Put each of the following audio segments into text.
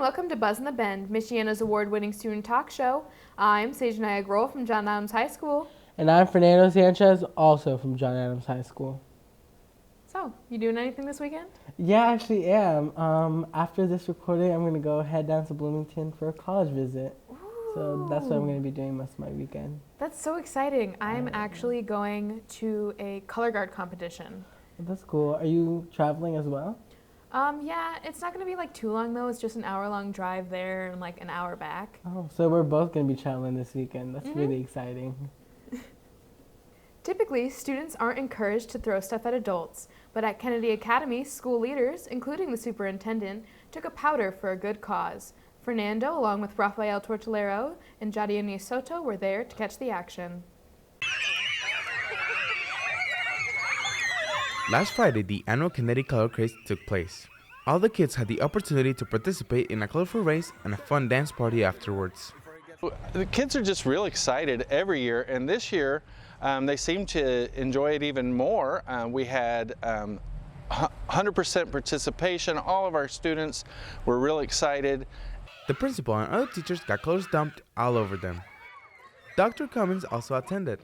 and welcome to Buzz in the Bend, Michiana's award-winning student talk show. I'm Sejanaya Grohl from John Adams High School. And I'm Fernando Sanchez, also from John Adams High School. So, you doing anything this weekend? Yeah, I actually am. After this recording, I'm going to go head down to Bloomington for a college visit. Ooh. So that's what I'm going to be doing most of my weekend. That's so exciting. I'm actually going to a color guard competition. That's cool. Are you traveling as well? Yeah, it's not going to be like too long though. It's just an hour-long drive there and like an hour back. Oh, so we're both going to be traveling this weekend. That's really exciting. Typically, students aren't encouraged to throw stuff at adults, but at Kennedy Academy, school leaders, including the superintendent, took a powder for a good cause. Fernando, along with Rafael Tortolero and Jadiani Soto, were there to catch the action. Last Friday, the annual Kennedy Color Craze took place. All the kids had the opportunity to participate in a colorful race and a fun dance party afterwards. The kids are just real excited every year, and this year they seem to enjoy it even more. We had 100% participation. All of our students were real excited. The principal and other teachers got colors dumped all over them. Dr. Cummins also attended.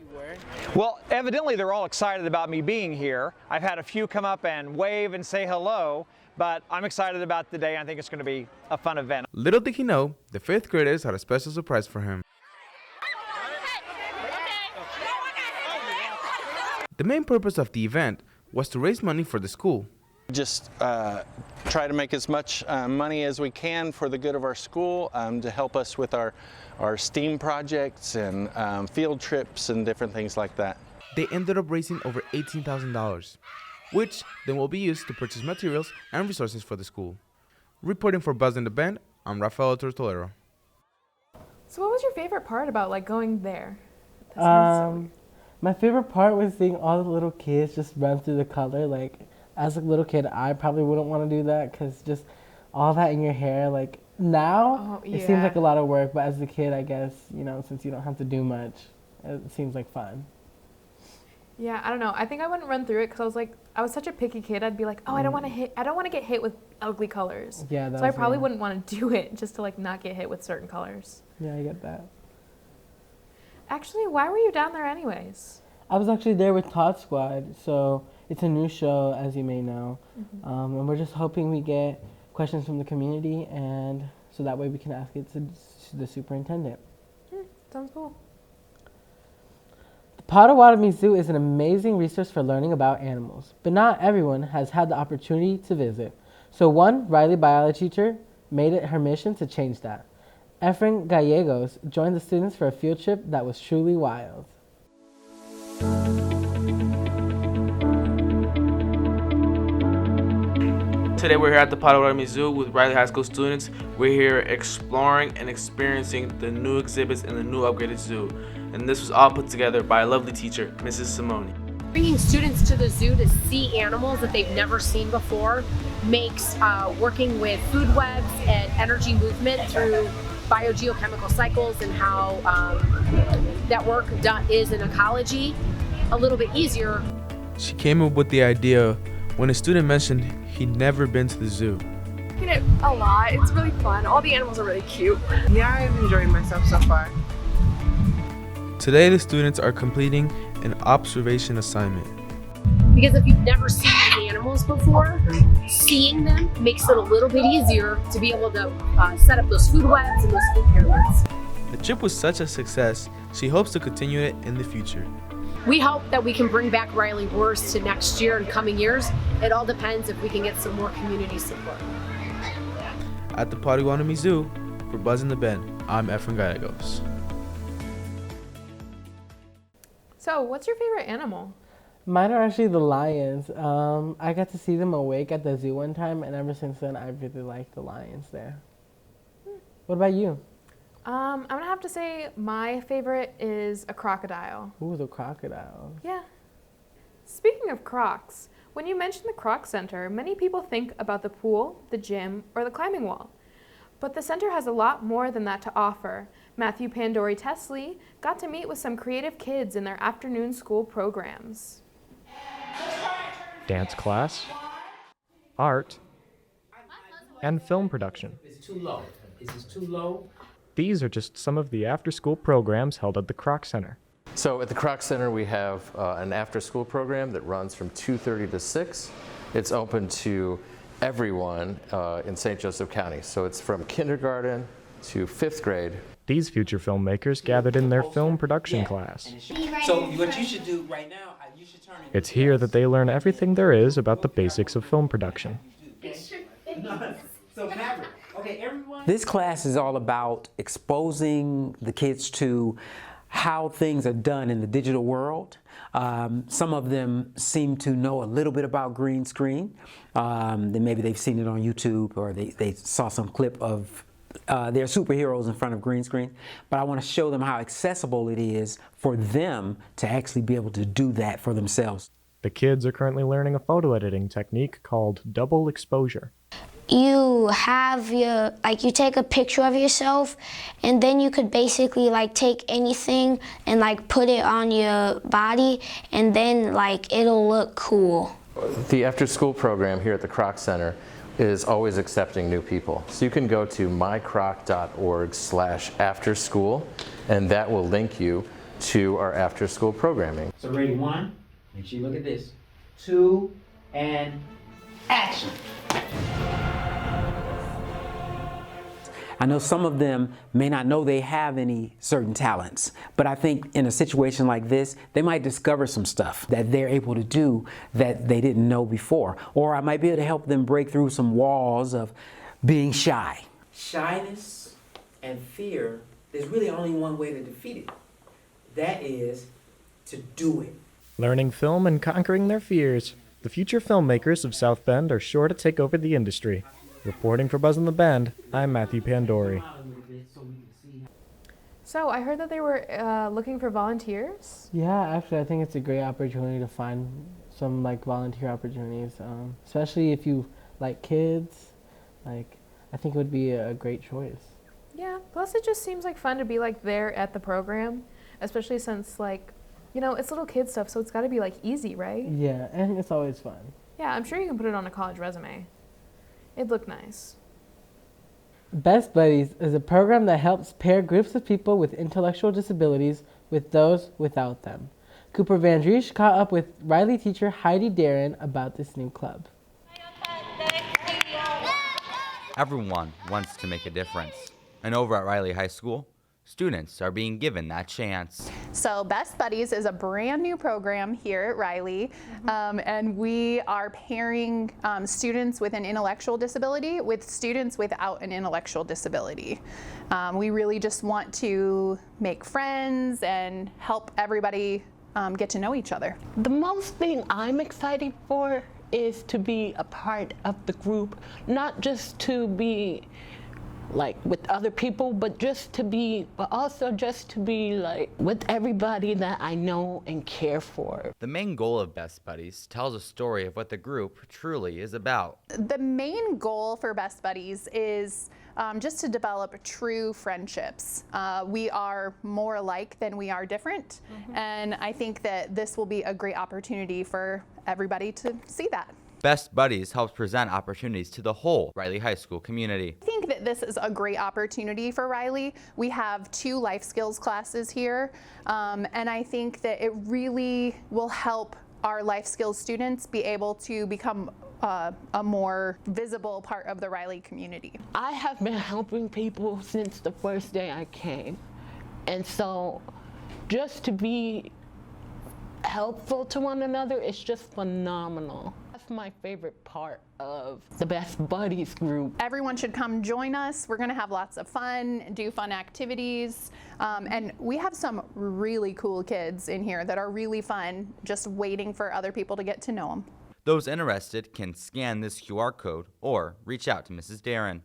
Well, evidently they're all excited about me being here. I've had a few come up and wave and say hello, but I'm excited about the day. I think it's going to be a fun event. Little did he know, the 5th graders had a special surprise for him. The main purpose of the event was to raise money for the school. Just try to make as much money as we can for the good of our school to help us with our STEAM projects and field trips and different things like that. They ended up raising over $18,000, which then will be used to purchase materials and resources for the school. Reporting for Buzz in the Bend, I'm Rafael Tortolero. So what was your favorite part about like going there? My favorite part was seeing all the little kids just run through the color. Like, as a little kid, I probably wouldn't want to do that because just all that in your hair, like now, it seems like a lot of work, but as a kid, I guess, you know, since you don't have to do much, it seems like fun. Yeah, I don't know. I think I wouldn't run through it because I was such a picky kid. I'd be like, oh, I don't want to get hit with ugly colors. Yeah, so I probably wouldn't want to do it just to like not get hit with certain colors. Yeah, I get that. Actually, why were you down there anyways? I was actually there with Todd Squad, so it's a new show, as you may know, and we're just hoping we get questions from the community, and so that way we can ask it to the superintendent. Sounds cool. The Potawatomi Zoo is an amazing resource for learning about animals, but not everyone has had the opportunity to visit. So one Riley biology teacher made it her mission to change that. Efren Gallegos joined the students for a field trip that was truly wild. Today we're here at the Potawatomi Zoo with Riley High School students. We're here exploring and experiencing the new exhibits in the new upgraded zoo. And this was all put together by a lovely teacher, Mrs. Simone. Bringing students to the zoo to see animals that they've never seen before makes working with food webs and energy movement through biogeochemical cycles and how that work is in ecology a little bit easier. She came up with the idea when a student mentioned he'd never been to the zoo. I like it a lot. It's really fun. All the animals are really cute. Yeah, I'm enjoying myself so far. Today the students are completing an observation assignment. Because if you've never seen the animals before, seeing them makes it a little bit easier to be able to set up those food webs and those food pyramids. The trip was such a success, she hopes to continue it in the future. We hope that we can bring back Riley Wurst to next year and coming years. It all depends if we can get some more community support. At the Potawatomi Zoo, for Buzz in the Bend, I'm Efren Gallegos. So, what's your favorite animal? Mine are actually the lions. I got to see them awake at the zoo one time, and ever since then, I really like the lions there. What about you? I'm going to have to say my favorite is a crocodile. Ooh, the crocodile. Yeah. Speaking of crocs, when you mention the Kroc Center, many people think about the pool, the gym, or the climbing wall. But the center has a lot more than that to offer. Matthew Pandori Tesley got to meet with some creative kids in their afternoon school programs. Dance class, art, and film production. It's too low. Is this too low? These are just some of the after-school programs held at the Kroc Center. So at the Kroc Center we have an after-school program that runs from 2:30 to 6. It's open to everyone in St. Joseph County. So it's from kindergarten to 5th grade. These future filmmakers gathered in their film production class. So what you should do right now, you should turn it. It's here that they learn everything there is about the basics of film production. So Maverick, okay, everyone. This class is all about exposing the kids to how things are done in the digital world. Some of them seem to know a little bit about green screen. Then maybe they've seen it on YouTube, or they saw some clip of their superheroes in front of green screen. But I want to show them how accessible it is for them to actually be able to do that for themselves. The kids are currently learning a photo editing technique called double exposure. You have you take a picture of yourself, and then you could basically take anything and put it on your body, and then it'll look cool. The after-school program here at the Kroc Center is always accepting new people. So you can go to mykroc.org/afterschool, and that will link you to our after-school programming. So ready, 1, make sure you look at this. 2, and action. I know some of them may not know they have any certain talents, but I think in a situation like this, they might discover some stuff that they're able to do that they didn't know before. Or I might be able to help them break through some walls of being shy. Shyness and fear, there's really only one way to defeat it. That is to do it. Learning film and conquering their fears, the future filmmakers of South Bend are sure to take over the industry. Reporting for Buzz in the Bend, I'm Matthew Pandori. So I heard that they were looking for volunteers. Yeah, actually, I think it's a great opportunity to find some volunteer opportunities, especially if you like kids. I think it would be a great choice. Yeah. Plus, it just seems fun to be there at the program, especially since it's little kid stuff, so it's got to be easy, right? Yeah, and it's always fun. Yeah, I'm sure you can put it on a college resume. It'd look nice. Best Buddies is a program that helps pair groups of people with intellectual disabilities with those without them. Cooper Van Driesch caught up with Riley teacher Heidi Darren about this new club. Everyone wants to make a difference. And over at Riley High School, students are being given that chance. So Best Buddies is a brand new program here at Riley, and we are pairing students with an intellectual disability with students without an intellectual disability. We really just want to make friends and help everybody get to know each other. The most thing I'm excited for is to be a part of the group, not just to be with other people, but also just to be with everybody that I know and care for. The main goal of Best Buddies tells a story of what the group truly is about. The main goal for Best Buddies is just to develop true friendships. We are more alike than we are different, and I think that this will be a great opportunity for everybody to see that. Best Buddies helps present opportunities to the whole Riley High School community. I think that this is a great opportunity for Riley. We have 2 life skills classes here, and I think that it really will help our life skills students be able to become a more visible part of the Riley community. I have been helping people since the first day I came, and so just to be helpful to one another is just phenomenal. That's my favorite part of the Best Buddies group. Everyone should come join us. We're going to have lots of fun, do fun activities, and we have some really cool kids in here that are really fun, just waiting for other people to get to know them. Those interested can scan this QR code or reach out to Mrs. Darren.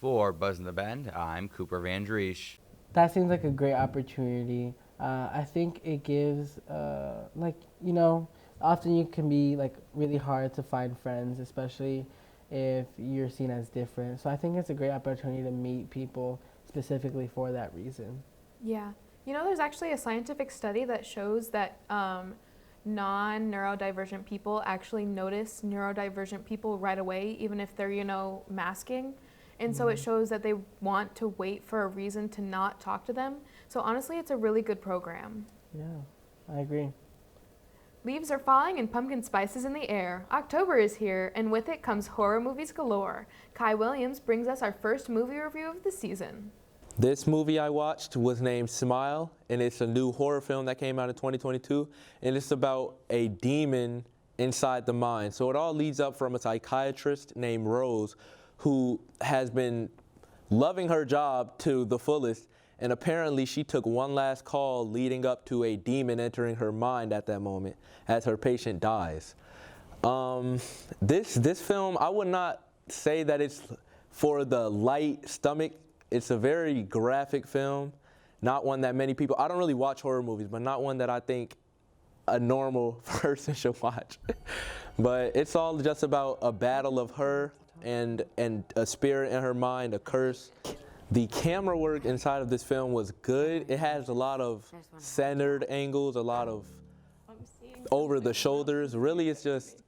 For Buzz in the Bend, I'm Cooper Van Driesch. That seems like a great opportunity. I think it gives, often you can be really hard to find friends, especially if you're seen as different. So I think it's a great opportunity to meet people specifically for that reason. Yeah. There's actually a scientific study that shows that non-neurodivergent people actually notice neurodivergent people right away, even if they're, masking. And so it shows that they want to wait for a reason to not talk to them. So honestly, it's a really good program. Yeah, I agree. Leaves are falling and pumpkin spice is in the air. October is here, and with it comes horror movies galore. Kai Williams brings us our first movie review of the season. This movie I watched was named Smile, and it's a new horror film that came out in 2022, and it's about a demon inside the mind. So it all leads up from a psychiatrist named Rose, who has been loving her job to the fullest, and apparently she took one last call leading up to a demon entering her mind at that moment as her patient dies. This film, I would not say that it's for the light stomach. It's a very graphic film, not one that many people, I don't really watch horror movies, but not one that I think a normal person should watch. But it's all just about a battle of her and a spirit in her mind, a curse. The camera work inside of this film was good. It has a lot of centered angles, a lot of over the shoulders. Really, it's just,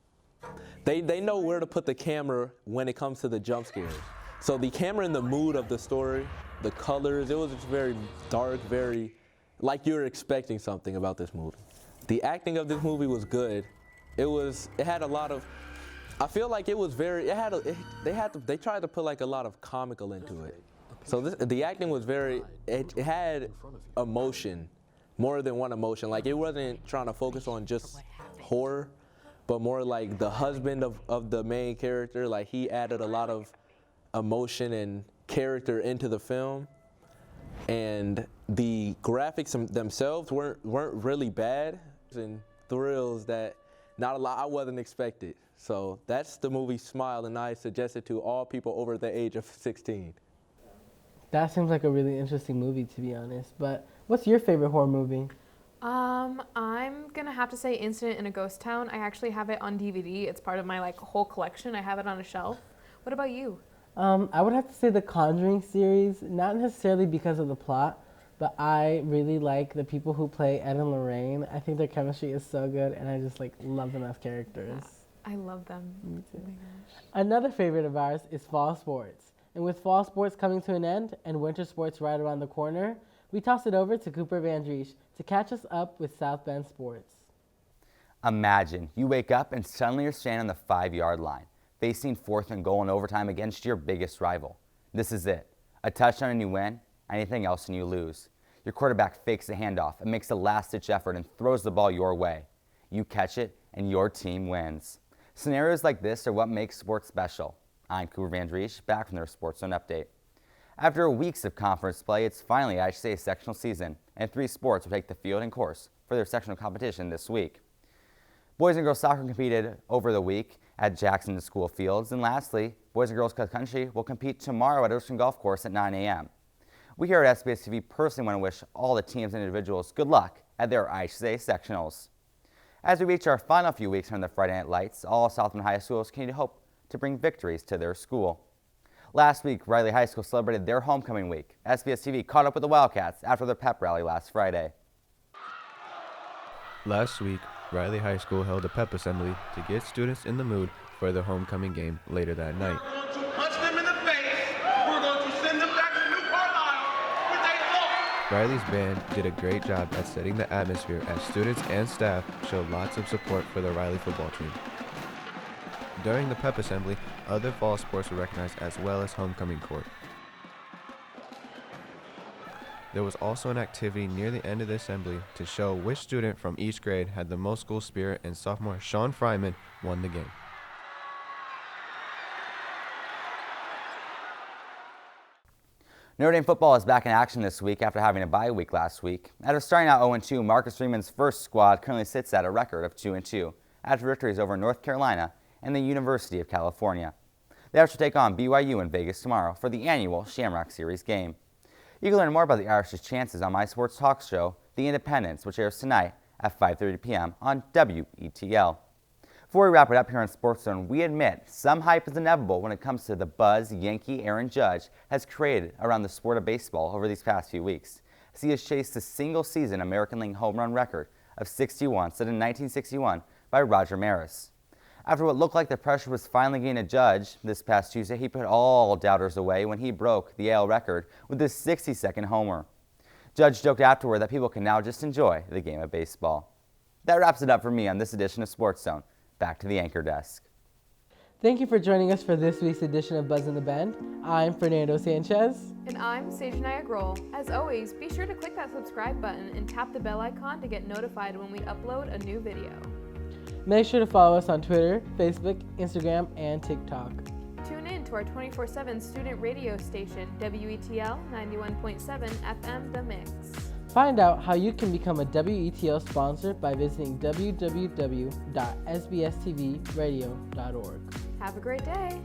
they know where to put the camera when it comes to the jump scares. So the camera and the mood of the story, the colors, it was just very dark, very, like you were expecting something about this movie. The acting of this movie was good. It had a lot of, I feel like it was very, they tried to put like a lot of comical into it. So the acting was very, it had emotion, more than one emotion. Like it wasn't trying to focus on just horror, but more like the husband of the main character, like he added a lot of emotion and character into the film. And the graphics themselves weren't really bad, and thrills that not a lot I wasn't expected. So that's the movie Smile, and I suggest it to all people over the age of 16. That seems like a really interesting movie, to be honest. But what's your favorite horror movie? I'm gonna have to say Incident in a Ghost Town. I actually have it on DVD. It's part of my whole collection. I have it on a shelf. What about you? I would have to say the Conjuring series, not necessarily because of the plot, but I really like the people who play Ed and Lorraine. I think their chemistry is so good, and I just love them as characters. Yeah, I love them. Me too. Oh my gosh. Another favorite of ours is fall sports. And with fall sports coming to an end and winter sports right around the corner, we toss it over to Cooper Van Driesch to catch us up with South Bend sports. Imagine you wake up and suddenly you're standing on the 5-yard line, facing 4th and goal in overtime against your biggest rival. This is it. A touchdown and you win, anything else and you lose. Your quarterback fakes the handoff and makes a last-ditch effort and throws the ball your way. You catch it and your team wins. Scenarios like this are what makes sports special. I'm Cooper Van Driesch, back from their Sports Zone update. After weeks of conference play, it's finally IHSA sectional season, and 3 sports will take the field and course for their sectional competition this week. Boys and girls soccer competed over the week at Jackson School Fields, and lastly, boys and girls cross country will compete tomorrow at Ocean Golf Course at 9 a.m. We here at SBS-TV personally want to wish all the teams and individuals good luck at their IHSA sectionals. As we reach our final few weeks from the Friday Night Lights, all South Bend high schools continue to hope to bring victories to their school. Last week, Riley High School celebrated their homecoming week. SBS-TV caught up with the Wildcats after their pep rally last Friday. Last week, Riley High School held a pep assembly to get students in the mood for their homecoming game later that night. We're going to punch them in the face. We're going to send them back to New Carlisle with a look. Riley's band did a great job at setting the atmosphere as students and staff showed lots of support for the Riley football team. During the pep assembly, other fall sports were recognized as well as homecoming court. There was also an activity near the end of the assembly to show which student from each grade had the most school spirit, and sophomore Sean Fryman won the game. Notre Dame football is back in action this week after having a bye week last week. After starting out 0-2, Marcus Freeman's first squad currently sits at a record of 2-2 after victories over North Carolina and the University of California. They have to take on BYU in Vegas tomorrow for the annual Shamrock Series game. You can learn more about the Irish's chances on my sports talk show, The Independence, which airs tonight at 5:30 p.m. on WETL. Before we wrap it up here on Sports Zone, we admit some hype is inevitable when it comes to the buzz Yankee Aaron Judge has created around the sport of baseball over these past few weeks, as he has chased the single-season American League home run record of 61 set in 1961 by Roger Maris. After what looked like the pressure was finally getting a judge, this past Tuesday he put all doubters away when he broke the AL record with his 60-second homer. Judge joked afterward that people can now just enjoy the game of baseball. That wraps it up for me on this edition of Sports Zone. Back to the anchor desk. Thank you for joining us for this week's edition of Buzz in the Bend. I'm Fernando Sanchez. And I'm Sejnaya Grohl. As always, be sure to click that subscribe button and tap the bell icon to get notified when we upload a new video. Make sure to follow us on Twitter, Facebook, Instagram, and TikTok. Tune in to our 24/7 student radio station, WETL 91.7 FM The Mix. Find out how you can become a WETL sponsor by visiting www.sbstvradio.org. Have a great day.